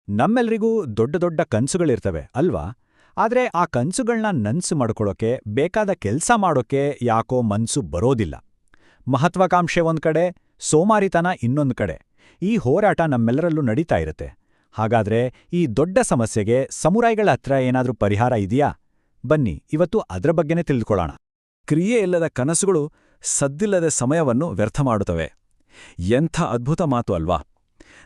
ನಮ್ಮೆಲ್ರಿಗೂ ದೊಡ್ಡ ದೊಡ್ಡ ಕನ್ಸುಗಳಿರ್ತವೆ ಅಲ್ವಾ? ಆದ್ರೆ ಆ ಕನ್ಸುಗಳ್ನ ನನ್ಸು ಮಾಡ್ಕೊಳ್ಳೋಕೆ ಬೇಕಾದ ಕೆಲ್ಸ ಮಾಡೋಕೆ ಯಾಕೋ ಮನ್ಸು ಬರೋದಿಲ್ಲ. ಮಹತ್ವಾಕಾಂಕ್ಷೆ ಒಂದ್ ಕಡೆ, ಸೋಮಾರಿತನ ಇನ್ನೊಂದ್ ಕಡೆ. ಈ ಹೋರಾಟ ನಮ್ಮೆಲ್ಲರಲ್ಲೂ ನಡೀತಾ ಇರುತ್ತೆ. ಹಾಗಾದ್ರೆ ಈ ದೊಡ್ಡ ಸಮಸ್ಯೆಗೆ ಸಮುರಾಯ್ಗಳ ಹತ್ರ ಏನಾದ್ರೂ ಪರಿಹಾರ ಇದೆಯಾ? ಬನ್ನಿ ಇವತ್ತು ಅದ್ರ ಬಗ್ಗೆನೇ ತಿಳಿದುಕೊಳ್ಳೋಣ. ಕ್ರಿಯೆ ಇಲ್ಲದ ಕನಸುಗಳು ಸದ್ದಿಲ್ಲದ ಸಮಯವನ್ನು ವ್ಯರ್ಥ ಮಾಡುತ್ತವೆ. ಎಂಥ ಅದ್ಭುತ ಮಾತು ಅಲ್ವಾ?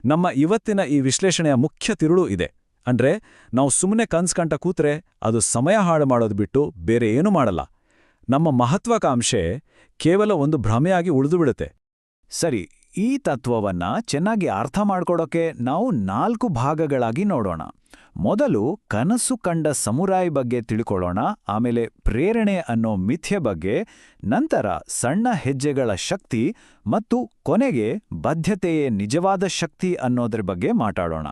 ನಮ್ಮ ಇವತ್ತಿನ ಈ ವಿಶ್ಲೇಷಣೆಯ ಮುಖ್ಯ ತಿರುಳು ಇದೆ. ಅಂದ್ರೆ ನಾವು ಸುಮ್ಮನೆ ಕನ್ಸ್ಕಂಟ ಕೂತ್ರೆ ಅದು ಸಮಯ ಹಾಳು ಮಾಡೋದು ಬಿಟ್ಟು ಬೇರೆ ಏನೂ ಮಾಡಲ್ಲ. ನಮ್ಮ ಮಹತ್ವಾಕಾಂಕ್ಷೆ ಕೇವಲ ಒಂದು ಭ್ರಮೆಯಾಗಿ ಉಳಿದುಬಿಡುತ್ತೆ. ಸರಿ, ಈ ತತ್ವವನ್ನ ಚೆನ್ನಾಗಿ ಅರ್ಥ ಮಾಡ್ಕೊಡೋಕೆ ನಾವು 4 ಭಾಗಗಳಾಗಿ ನೋಡೋಣ. ಮೊದಲು ಕನಸು ಕಂಡ ಸಮುರಾಯ್ ಬಗ್ಗೆ ತಿಳ್ಕೊಳ್ಳೋಣ, ಆಮೇಲೆ ಪ್ರೇರಣೆ ಅನ್ನೋ ಮಿಥ್ಯೆ ಬಗ್ಗೆ, ನಂತರ ಸಣ್ಣ ಹೆಜ್ಜೆಗಳ ಶಕ್ತಿ ಮತ್ತು ಕೊನೆಗೆ ಬದ್ಧತೆಯೇ ನಿಜವಾದ ಶಕ್ತಿ ಅನ್ನೋದ್ರ ಬಗ್ಗೆ ಮಾತಾಡೋಣ.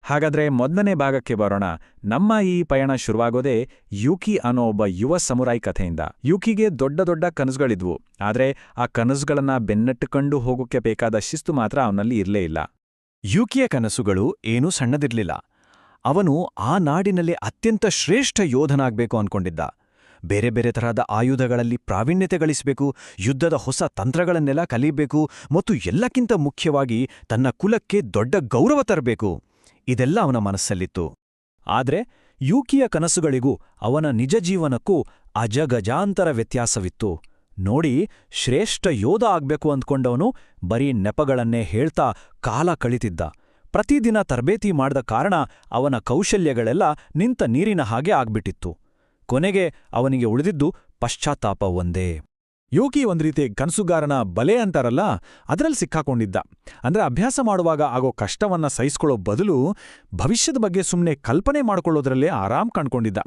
ಹಾಗಾದ್ರೆ ಮೊದಲನೇ ಭಾಗಕ್ಕೆ ಬರೋಣ. ನಮ್ಮ ಈ ಪಯಣ ಶುರುವಾಗೋದೇ ಯೂಕಿ ಅನ್ನೋ ಒಬ್ಬ ಯುವ ಸಮುರಾಯ್ ಕಥೆಯಿಂದ. ಯೂಕಿಗೆ ದೊಡ್ಡ ದೊಡ್ಡ ಕನಸುಗಳಿದ್ವು, ಆದ್ರೆ ಆ ಕನಸುಗಳನ್ನ ಬೆನ್ನಟ್ಟುಕೊಂಡು ಹೋಗೋಕೆ ಬೇಕಾದ ಶಿಸ್ತು ಮಾತ್ರ ಅವನಲ್ಲಿ ಇರಲೇ ಇಲ್ಲ. ಯೂಕಿಯ ಕನಸುಗಳು ಏನೂ ಸಣ್ಣದಿರ್ಲಿಲ್ಲ. ಅವನು ಆ ನಾಡಿನಲ್ಲಿ ಅತ್ಯಂತ ಶ್ರೇಷ್ಠ ಯೋಧನಾಗ್ಬೇಕು ಅನ್ಕೊಂಡಿದ್ದ. ಬೇರೆ ಬೇರೆ ತರಹದ ಆಯುಧಗಳಲ್ಲಿ ಪ್ರಾವೀಣ್ಯತೆ ಗಳಿಸಬೇಕು, ಯುದ್ಧದ ಹೊಸ ತಂತ್ರಗಳನ್ನೆಲ್ಲ ಕಲಿಬೇಕು ಮತ್ತು ಎಲ್ಲಕ್ಕಿಂತ ಮುಖ್ಯವಾಗಿ ತನ್ನ ಕುಲಕ್ಕೆ ದೊಡ್ಡ ಗೌರವ ತರಬೇಕು. ಇದೆಲ್ಲ ಅವನ ಮನಸ್ಸಲ್ಲಿತ್ತು. ಆದ್ರೆ ಯೂಕಿಯ ಕನಸುಗಳಿಗೂ ಅವನ ನಿಜ ಜೀವನಕ್ಕೂ ಅಜಗಜಾಂತರ ವ್ಯತ್ಯಾಸವಿತ್ತು. ನೋಡಿ, ಶ್ರೇಷ್ಠ ಯೋಧ ಆಗ್ಬೇಕು ಅಂದ್ಕೊಂಡವನು ಬರೀ ನೆಪಗಳನ್ನೇ ಹೇಳ್ತಾ ಕಾಲ ಕಳಿತಿದ್ದ. ಪ್ರತಿದಿನ ತರಬೇತಿ ಮಾಡಿದ ಕಾರಣ ಅವನ ಕೌಶಲ್ಯಗಳೆಲ್ಲ ನಿಂತ ನೀರಿನ ಹಾಗೆ ಆಗ್ಬಿಟ್ಟಿತ್ತು. ಕೊನೆಗೆ ಅವನಿಗೆ ಉಳಿದಿದ್ದು ಪಶ್ಚಾತ್ತಾಪ ಒಂದೇ. ಯೂಕಿ ಒಂದ್ ರೀತಿ ಕನಸುಗಾರನ ಬಲೆ ಅಂತಾರಲ್ಲ, ಅದ್ರಲ್ಲಿ ಸಿಕ್ಕಾಕೊಂಡಿದ್ದ. ಅಂದ್ರೆ ಅಭ್ಯಾಸ ಮಾಡುವಾಗ ಆಗೋ ಕಷ್ಟವನ್ನ ಸಹಿಸ್ಕೊಳ್ಳೋ ಬದಲು ಭವಿಷ್ಯದ ಬಗ್ಗೆ ಸುಮ್ಮನೆ ಕಲ್ಪನೆ ಮಾಡ್ಕೊಳ್ಳೋದ್ರಲ್ಲೇ ಆರಾಮ್ ಕಂಡ್ಕೊಂಡಿದ್ದ.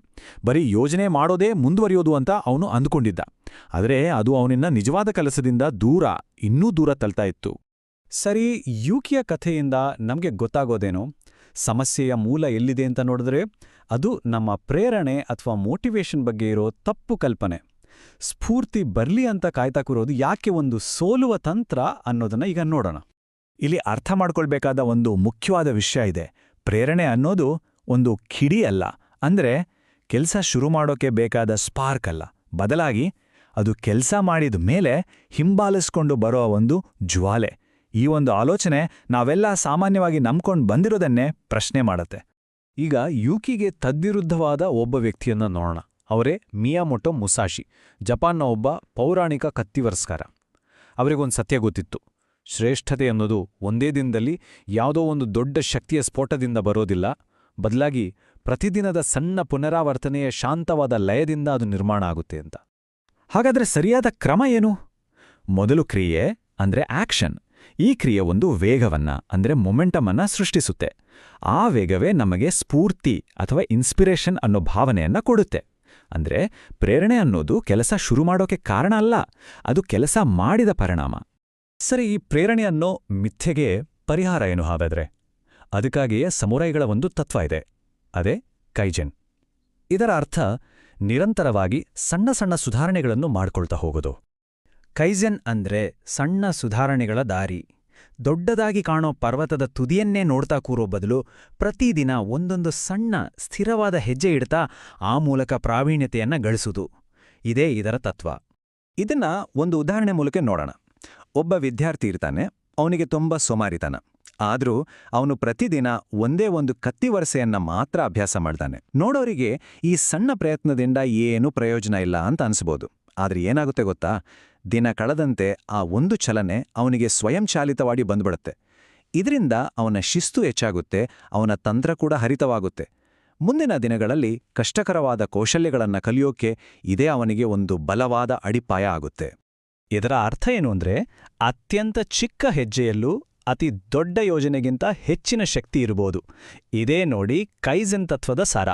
ಬರೀ ಯೋಜನೆ ಮಾಡೋದೇ ಮುಂದುವರಿಯೋದು ಅಂತ ಅವನು ಅಂದ್ಕೊಂಡಿದ್ದ. ಆದರೆ ಅದು ಅವನಿನ್ನ ನಿಜವಾದ ಕೆಲಸದಿಂದ ಇನ್ನೂ ದೂರ ತಳ್ತಾ ಇತ್ತು. ಸರಿ, ಯೂಕಿಯ ಕಥೆಯಿಂದ ನಮಗೆ ಗೊತ್ತಾಗೋದೇನು? ಸಮಸ್ಯೆಯ ಮೂಲ ಎಲ್ಲಿದೆ ಅಂತ ನೋಡಿದ್ರೆ ಅದು ನಮ್ಮ ಪ್ರೇರಣೆ ಅಥವಾ ಮೋಟಿವೇಶನ್ ಬಗ್ಗೆ ಇರೋ ತಪ್ಪು ಕಲ್ಪನೆ. ಸ್ಫೂರ್ತಿ ಬರ್ಲಿ ಅಂತ ಕಾಯ್ತಾ ಕೂರೋದು ಯಾಕೆ ಒಂದು ಸೋಲುವ ತಂತ್ರ ಅನ್ನೋದನ್ನ ಈಗ ನೋಡೋಣ. ಇಲ್ಲಿ ಅರ್ಥ ಮಾಡ್ಕೊಳ್ಬೇಕಾದ ಒಂದು ಮುಖ್ಯವಾದ ವಿಷಯ ಇದೆ. ಪ್ರೇರಣೆ ಅನ್ನೋದು ಒಂದು ಕಿಡಿ ಅಲ್ಲ, ಅಂದ್ರೆ ಕೆಲ್ಸ ಶುರು ಮಾಡೋಕೆ ಬೇಕಾದ ಸ್ಪಾರ್ಕ್ ಅಲ್ಲ. ಬದಲಾಗಿ ಅದು ಕೆಲ್ಸ ಮಾಡಿದ ಮೇಲೆ ಹಿಂಬಾಲಿಸ್ಕೊಂಡು ಬರೋ ಒಂದು ಜ್ವಾಲೆ. ಈ ಒಂದು ಆಲೋಚನೆ ನಾವೆಲ್ಲ ಸಾಮಾನ್ಯವಾಗಿ ನಂಬ್ಕೊಂಡು ಬಂದಿರೋದನ್ನೇ ಪ್ರಶ್ನೆ ಮಾಡತ್ತೆ. ಈಗ ಯೂಕಿಗೆ ತದ್ವಿರುದ್ಧವಾದ ಒಬ್ಬ ವ್ಯಕ್ತಿಯನ್ನ ನೋಡೋಣ. ಅವರೇ ಮಿಯಾಮೋಟೋ ಮುಸಾಶಿ, ಜಪಾನ್ನ ಒಬ್ಬ ಪೌರಾಣಿಕ ಕತ್ತಿವರಸ್ಕಾರ. ಅವರಿಗೊಂದು ಸತ್ಯ ಗೊತ್ತಿತ್ತು. ಶ್ರೇಷ್ಠತೆ ಅನ್ನೋದು ಒಂದೇ ದಿನದಲ್ಲಿ ಯಾವುದೋ ಒಂದು ದೊಡ್ಡ ಶಕ್ತಿಯ ಸ್ಫೋಟದಿಂದ ಬರೋದಿಲ್ಲ, ಬದಲಾಗಿ ಪ್ರತಿದಿನದ ಸಣ್ಣ ಪುನರಾವರ್ತನೆಯ ಶಾಂತವಾದ ಲಯದಿಂದ ಅದು ನಿರ್ಮಾಣ ಆಗುತ್ತೆ ಅಂತ. ಹಾಗಾದ್ರೆ ಸರಿಯಾದ ಕ್ರಮ ಏನು? ಮೊದಲು ಕ್ರಿಯೆ ಅಂದ್ರೆ ಆಕ್ಷನ್. ಈ ಕ್ರಿಯೆ ಒಂದು ವೇಗವನ್ನ ಅಂದ್ರೆ ಮೊಮೆಂಟಮ್ ಅನ್ನ ಸೃಷ್ಟಿಸುತ್ತೆ. ಆ ವೇಗವೇ ನಮಗೆ ಸ್ಫೂರ್ತಿ ಅಥವಾ ಇನ್ಸ್ಪಿರೇಷನ್ ಅನ್ನೋ ಭಾವನೆಯನ್ನ ಕೊಡುತ್ತೆ. ಅಂದ್ರೆ ಪ್ರೇರಣೆ ಅನ್ನೋದು ಕೆಲಸ ಶುರು ಮಾಡೋಕೆ ಕಾರಣ ಅಲ್ಲ, ಅದು ಕೆಲಸ ಮಾಡಿದ ಪರಿಣಾಮ. ಸರಿ, ಈ ಪ್ರೇರಣೆ ಅನ್ನೋ ಮಿಥ್ಯೆಗೆ ಪರಿಹಾರ ಏನು ಹಾಗಾದ್ರೆ? ಅದಕ್ಕಾಗಿಯೇ ಸಮುರಾಯ್ಗಳ ಒಂದು ತತ್ವ ಇದೆ, ಅದೇ ಕೈಜೆನ್. ಇದರ ಅರ್ಥ ನಿರಂತರವಾಗಿ ಸಣ್ಣ ಸಣ್ಣ ಸುಧಾರಣೆಗಳನ್ನು ಮಾಡ್ಕೊಳ್ತಾ ಹೋಗೋದು. ಕೈಜೆನ್ ಅಂದ್ರೆ ಸಣ್ಣ ಸುಧಾರಣೆಗಳ ದಾರಿ. ದೊಡ್ಡದಾಗಿ ಕಾಣೋ ಪರ್ವತದ ತುದಿಯನ್ನೇ ನೋಡ್ತಾ ಕೂರೋ ಬದಲು ಪ್ರತಿದಿನ ಒಂದೊಂದು ಸಣ್ಣ ಸ್ಥಿರವಾದ ಹೆಜ್ಜೆ ಇಡ್ತಾ ಆ ಮೂಲಕ ಪ್ರಾವೀಣ್ಯತೆಯನ್ನ ಗಳಿಸುವುದು. ಇದೇ ಇದರ ತತ್ವ. ಇದನ್ನ ಒಂದು ಉದಾಹರಣೆ ಮೂಲಕ ನೋಡೋಣ. ಒಬ್ಬ ವಿದ್ಯಾರ್ಥಿ ಇರ್ತಾನೆ, ಅವನಿಗೆ ತುಂಬ ಸೋಮಾರಿತನ. ಆದ್ರೂ ಅವನು ಪ್ರತಿದಿನ ಒಂದೇ ಒಂದು ಕತ್ತಿವರಸೆಯನ್ನ ಮಾತ್ರ ಅಭ್ಯಾಸ ಮಾಡ್ತಾನೆ. ನೋಡೋರಿಗೆ ಈ ಸಣ್ಣ ಪ್ರಯತ್ನದಿಂದ ಏನೂ ಪ್ರಯೋಜನ ಇಲ್ಲ ಅಂತ ಅನ್ಸ್ಬೋದು. ಆದ್ರೆ ಏನಾಗುತ್ತೆ ಗೊತ್ತಾ? ದಿನ ಕಳೆದಂತೆ ಆ ಒಂದು ಚಲನೆ ಅವನಿಗೆ ಸ್ವಯಂಚಾಲಿತವಾಗಿ ಬಂದ್ಬಿಡುತ್ತೆ. ಇದರಿಂದ ಅವನ ಶಿಸ್ತು ಹೆಚ್ಚಾಗುತ್ತೆ, ಅವನ ತಂತ್ರ ಕೂಡ ಹರಿತವಾಗುತ್ತೆ. ಮುಂದಿನ ದಿನಗಳಲ್ಲಿ ಕಷ್ಟಕರವಾದ ಕೌಶಲ್ಯಗಳನ್ನು ಕಲಿಯೋಕೆ ಇದೇ ಅವನಿಗೆ ಒಂದು ಬಲವಾದ ಅಡಿಪಾಯ ಆಗುತ್ತೆ. ಇದರ ಅರ್ಥ ಏನು ಅಂದ್ರೆ, ಅತ್ಯಂತ ಚಿಕ್ಕ ಹೆಜ್ಜೆಯಲ್ಲೂ ಅತಿ ದೊಡ್ಡ ಯೋಜನೆಗಿಂತ ಹೆಚ್ಚಿನ ಶಕ್ತಿ ಇರಬಹುದು. ಇದೇ ನೋಡಿ ಕೈಜೆನ್ ತತ್ವದ ಸಾರ.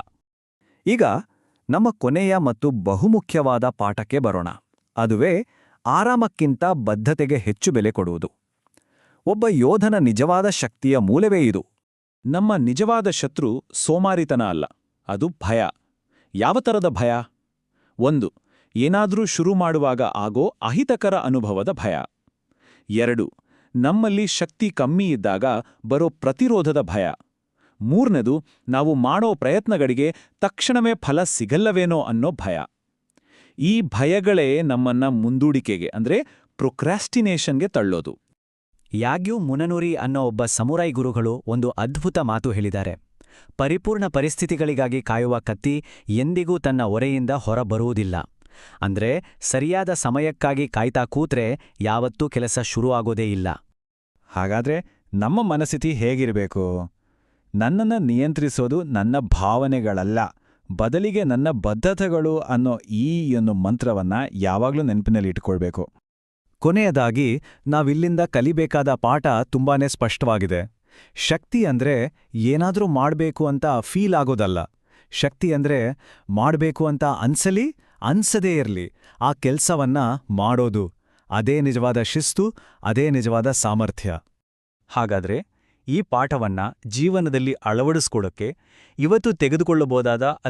ಈಗ ನಮ್ಮ ಕೊನೆಯ ಮತ್ತು ಬಹುಮುಖ್ಯವಾದ ಪಾಠಕ್ಕೆ ಬರೋಣ. ಅದುವೇ ಆರಾಮಕ್ಕಿಂತ ಬದ್ಧತೆಗೆ ಹೆಚ್ಚು ಬೆಲೆ ಕೊಡುವುದು. ಒಬ್ಬ ಯೋಧನ ನಿಜವಾದ ಶಕ್ತಿಯ ಮೂಲವೇ ಇದು. ನಮ್ಮ ನಿಜವಾದ ಶತ್ರು ಸೋಮಾರಿತನ ಅಲ್ಲ, ಅದು ಭಯ. ಯಾವ ಥರದ ಭಯ? 1. ಏನಾದ್ರೂ ಶುರು ಮಾಡುವಾಗ ಆಗೋ ಅಹಿತಕರ ಅನುಭವದ ಭಯ. 2. ನಮ್ಮಲ್ಲಿ ಶಕ್ತಿ ಕಮ್ಮಿ ಇದ್ದಾಗ ಬರೋ ಪ್ರತಿರೋಧದ ಭಯ. ಮೂರನೇದು, ನಾವು ಮಾಡೋ ಪ್ರಯತ್ನಗಳಿಗೆ ತಕ್ಷಣವೇ ಫಲ ಸಿಗಲ್ಲವೇನೋ ಅನ್ನೋ ಭಯ. ಈ ಭಯಗಳೇ ನಮ್ಮನ್ನ ಮುಂದೂಡಿಕೆಗೆ ಅಂದ್ರೆ ಪ್ರೊಕ್ರಾಸ್ಟಿನೇಷನ್ಗೆ ತಳ್ಳೋದು. ಯಾಗ್ಯೂ ಮುನನುರಿ ಅನ್ನೋ ಒಬ್ಬ ಸಮುರೈ ಗುರುಗಳು ಒಂದು ಅದ್ಭುತ ಮಾತು ಹೇಳಿದ್ದಾರೆ. ಪರಿಪೂರ್ಣ ಪರಿಸ್ಥಿತಿಗಳಿಗಾಗಿ ಕಾಯುವ ಕತ್ತಿ ಎಂದಿಗೂ ತನ್ನ ಒರೆಯಿಂದ ಹೊರಬರುವುದಿಲ್ಲ. ಅಂದ್ರೆ ಸರಿಯಾದ ಸಮಯಕ್ಕಾಗಿ ಕಾಯ್ತಾ ಕೂತ್ರೆ ಯಾವತ್ತೂ ಕೆಲಸ ಶುರುವಾಗೋದೇ ಇಲ್ಲ. ಹಾಗಾದ್ರೆ ನಮ್ಮ ಮನಸ್ಥಿತಿ ಹೇಗಿರಬೇಕು? ನನ್ನನ್ನು ನಿಯಂತ್ರಿಸೋದು ನನ್ನ ಭಾವನೆಗಳಲ್ಲ, ಬದಲಿಗೆ ನನ್ನ ಬದ್ಧತೆಗಳು ಅನ್ನೋ ಈ ಮಂತ್ರವನ್ನ ಯಾವಾಗಲೂ ನೆನಪಿನಲ್ಲಿ ಇಟ್ಕೊಳ್ಬೇಕು. ಕೊನೆಯದಾಗಿ ನಾವಿಲ್ಲಿಂದ ಕಲಿಬೇಕಾದ ಪಾಠ ತುಂಬಾನೇ ಸ್ಪಷ್ಟವಾಗಿದೆ. ಶಕ್ತಿ ಅಂದ್ರೆ ಏನಾದ್ರೂ ಮಾಡ್ಬೇಕು ಅಂತ ಫೀಲ್ ಆಗೋದಲ್ಲ. ಶಕ್ತಿ ಅಂದ್ರೆ ಮಾಡ್ಬೇಕು ಅಂತ ಅನ್ಸದೇ ಇರ್ಲಿ, ಆ ಕೆಲ್ಸವನ್ನ ಮಾಡೋದು. ಅದೇ ನಿಜವಾದ ಶಿಸ್ತು, ಅದೇ ನಿಜವಾದ ಸಾಮರ್ಥ್ಯ. ಹಾಗಾದ್ರೆ ಈ ಪಾಠವನ್ನ ಜೀವನದಲ್ಲಿ ಅಳವಡಿಸ್ಕೊಳ್ಳೋಕೆ ಇವತ್ತು ತೆಗೆದುಕೊಳ್ಳಬಹುದಾದ